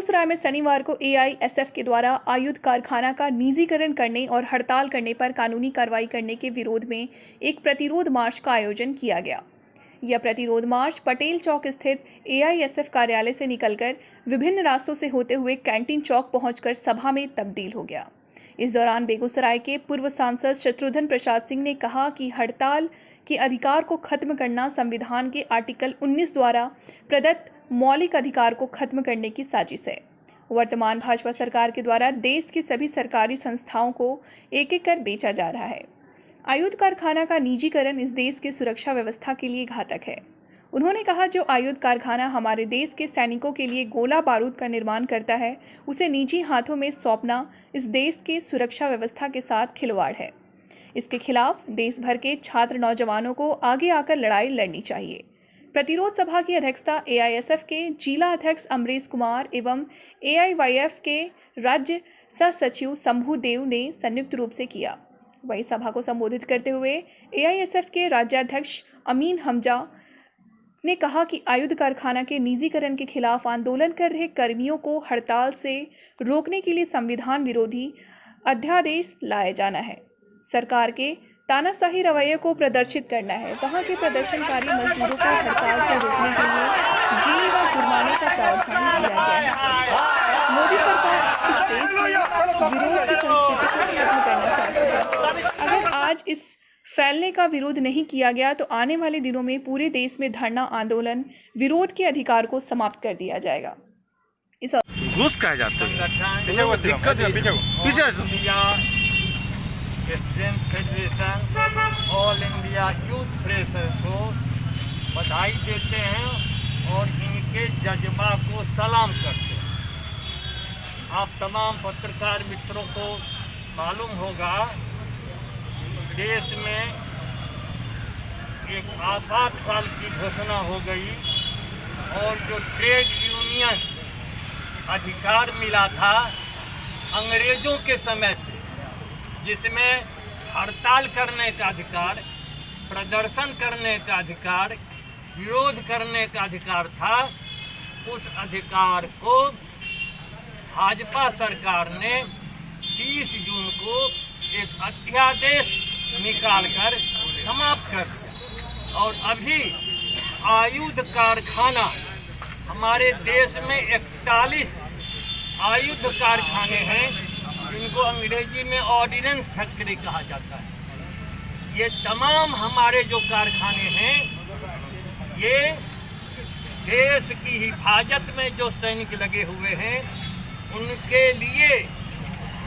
बेगूसराय में शनिवार को एआईएसएफ के द्वारा आयुध कारखाना का निजीकरण करने और हड़ताल करने पर कानूनी कार्रवाई करने के विरोध में एक प्रतिरोध मार्च का आयोजन किया गया। यह प्रतिरोध मार्च पटेल चौक स्थित एआईएसएफ कार्यालय से निकलकर विभिन्न रास्तों से होते हुए कैंटीन चौक पहुंचकर सभा में तब्दील हो गया। इस दौरान बेगूसराय के पूर्व सांसद शत्रुघ्न प्रसाद सिंह ने कहा कि हड़ताल के अधिकार को खत्म करना संविधान के आर्टिकल 19 द्वारा प्रदत्त मौलिक अधिकार को खत्म करने की साजिश है। वर्तमान भाजपा सरकार के द्वारा देश की सभी सरकारी संस्थाओं को एक-एक कर बेचा जा रहा है। आयुध कारखाना का निजीकरण इस देश की सुरक्षा व्यवस्था के लिए घातक है। उन्होंने कहा, जो आयुध कारखाना हमारे देश के सैनिकों के लिए गोला बारूद का निर्माण करता है, उसे निजी हाथों में सौंपना इस देश के सुरक्षा व्यवस्था के साथ खिलवाड़ है। इसके खिलाफ देश भर के छात्र नौजवानों को आगे आकर लड़ाई लड़नी चाहिए। प्रतिरोध सभा की अध्यक्षता एआईएसएफ के जिला अध्यक्ष अमरीश कुमार एवं एआईवाईएफ के राज्य सह सचिव शंभू देव ने संयुक्त रूप से किया। वही सभा को संबोधित करते हुए एआईएसएफ के राज्याध्यक्ष अमीन हमजा ने कहा कि आयुध कारखाना के निजीकरण के खिलाफ आंदोलन कर रहे कर्मियों को हड़ताल से रोकने के लिए संविधान विरोधी अध्यादेश लाया जाना है। सरकार के तानाशाही रवैये को प्रदर्शित करना है। वहां के प्रदर्शनकारी मजदूरों को हड़ताल से रोकने के लिए जेल व जुर्माने का प्रावधान किया गया है। मोदी सरकार इस देश में विरोध की संस्कृति को खत्म करना चाहती है। अगर आज इस फैलने का विरोध नहीं किया गया तो आने वाले दिनों में पूरे देश में धरना आंदोलन विरोध के अधिकार को समाप्त कर दिया जाएगा। इस घूस कहा जाता है Christian federation all India youth press को बधाई देते हैं और इनके जज्बा को सलाम करते हैं। आप तमाम पत्रकार मित्रों को मालूम होगा, देश में एक आपातकाल की घोषणा हो गई और जो ट्रेड यूनियन अधिकार मिला था अंग्रेजों के समय से, जिसमें हड़ताल करने का अधिकार, प्रदर्शन करने का अधिकार, विरोध करने का अधिकार था, उस अधिकार को भाजपा सरकार ने 30 जून को एक अध्यादेश निकालकर समाप्त कर दिया। और अभी आयुध कारखाना, हमारे देश में 41 आयुध कारखाने हैं जिनको अंग्रेजी में ऑर्डिनेंस फैक्ट्री कहा जाता है। ये तमाम हमारे जो कारखाने हैं, ये देश की हिफाजत में जो सैनिक लगे हुए हैं, उनके लिए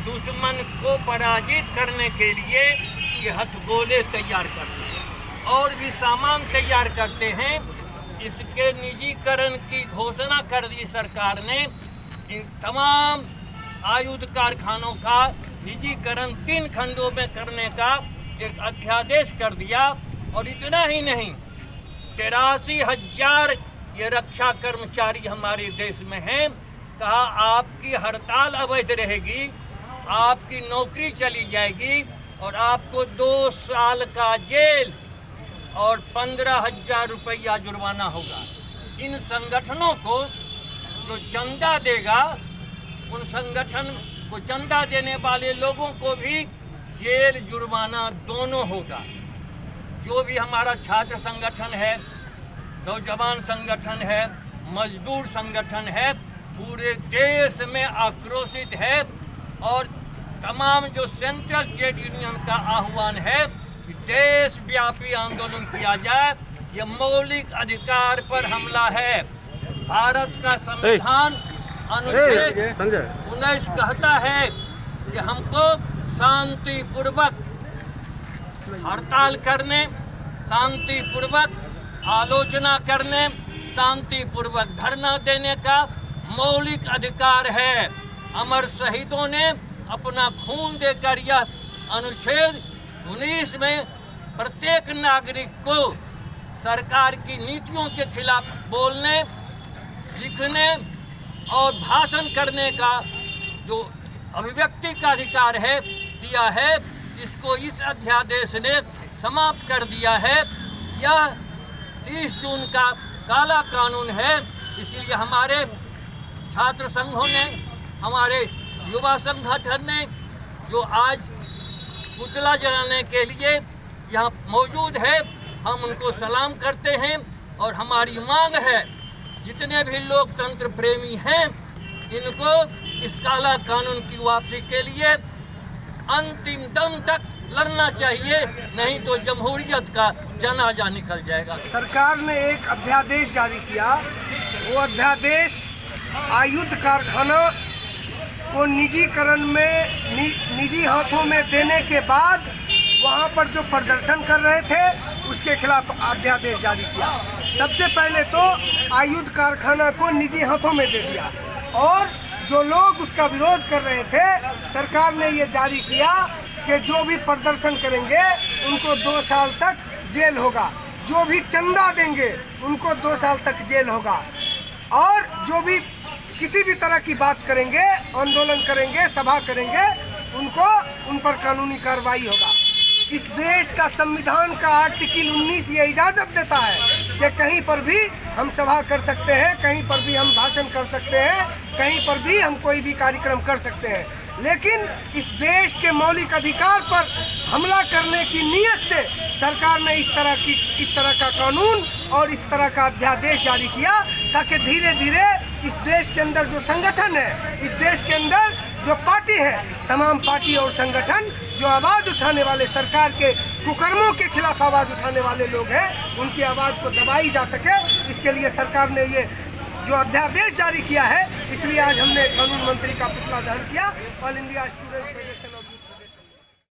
दुश्मन को पराजित करने के लिए ये हथगोले तैयार करते हैं और भी सामान तैयार करते हैं। इसके निजीकरण की घोषणा कर दी सरकार ने। इन तमाम आयुध कारखानों का निजीकरण 3 खंडों में करने का एक अध्यादेश कर दिया। और इतना ही नहीं, 83,000 ये रक्षा कर्मचारी हमारे देश में हैं। कहा आपकी हड़ताल अवैध रहेगी, आपकी नौकरी चली जाएगी और आपको 2 साल का जेल और 15,000 रुपया जुर्माना होगा। इन संगठनों को जो चंदा देगा, उन संगठन को चंदा देने वाले लोगों को भी जेल जुर्माना दोनों होगा। जो भी हमारा छात्र संगठन है, नौजवान संगठन है, मजदूर संगठन है, पूरे देश में आक्रोशित है और तमाम जो सेंट्रल ट्रेड यूनियन का आह्वान है कि देशव्यापी आंदोलन किया जाए। यह मौलिक अधिकार पर हमला है। भारत का संविधान अनुच्छेद 19 कहता है कि हमको शांतिपूर्वक हड़ताल करने, शांतिपूर्वक आलोचना करने, शांतिपूर्वक धरना देने का मौलिक अधिकार है। अमर शहीदों ने अपना खून देकर यह अनुच्छेद 19 में प्रत्येक नागरिक को सरकार की नीतियों के खिलाफ बोलने, लिखने और भाषण करने का जो अभिव्यक्ति का अधिकार है दिया है, इसको इस अध्यादेश ने समाप्त कर दिया है। यह 30 जून का काला कानून है। इसलिए हमारे छात्र संघों ने, हमारे युवा संगठन ने जो आज पुतला जलाने के लिए यहाँ मौजूद है, हम उनको सलाम करते हैं। और हमारी मांग है जितने भी लोकतंत्र प्रेमी हैं इनको इस काला कानून की वापसी के लिए अंतिम दम तक लड़ना चाहिए, नहीं तो जमहूरियत का जनाजा निकल जाएगा। सरकार ने एक अध्यादेश जारी किया। वो अध्यादेश आयुध कारखाना को निजीकरण में निजी हाथों में देने के बाद वहाँ पर जो प्रदर्शन कर रहे थे उसके खिलाफ अध्यादेश जारी किया। सबसे पहले तो आयुध कारखाना को निजी हाथों में दे दिया और जो लोग उसका विरोध कर रहे थे सरकार ने ये जारी किया कि जो भी प्रदर्शन करेंगे उनको 2 साल तक जेल होगा, जो भी चंदा देंगे उनको 2 साल तक जेल होगा और जो भी किसी भी तरह की बात करेंगे, आंदोलन करेंगे, सभा करेंगे, उन पर कानूनी कार्रवाई होगा। इस देश का संविधान का आर्टिकल 19 ये इजाज़त देता है कि कहीं पर भी हम सभा कर सकते हैं, कहीं पर भी हम भाषण कर सकते हैं, कहीं पर भी हम कोई भी कार्यक्रम कर सकते हैं। लेकिन इस देश के मौलिक अधिकार पर हमला करने की नीयत से सरकार ने इस तरह का कानून और इस तरह का अध्यादेश जारी किया ताकि धीरे धीरे इस देश के अंदर जो संगठन है, इस देश के अंदर जो पार्टी है, तमाम पार्टी और संगठन जो आवाज़ उठाने वाले, सरकार के कुकर्मों के खिलाफ आवाज़ उठाने वाले लोग हैं, उनकी आवाज़ को दबाई जा सके। इसके लिए सरकार ने ये जो अध्यादेश जारी किया है, इसलिए आज हमने कानून मंत्री का पुतला दहन किया। All India student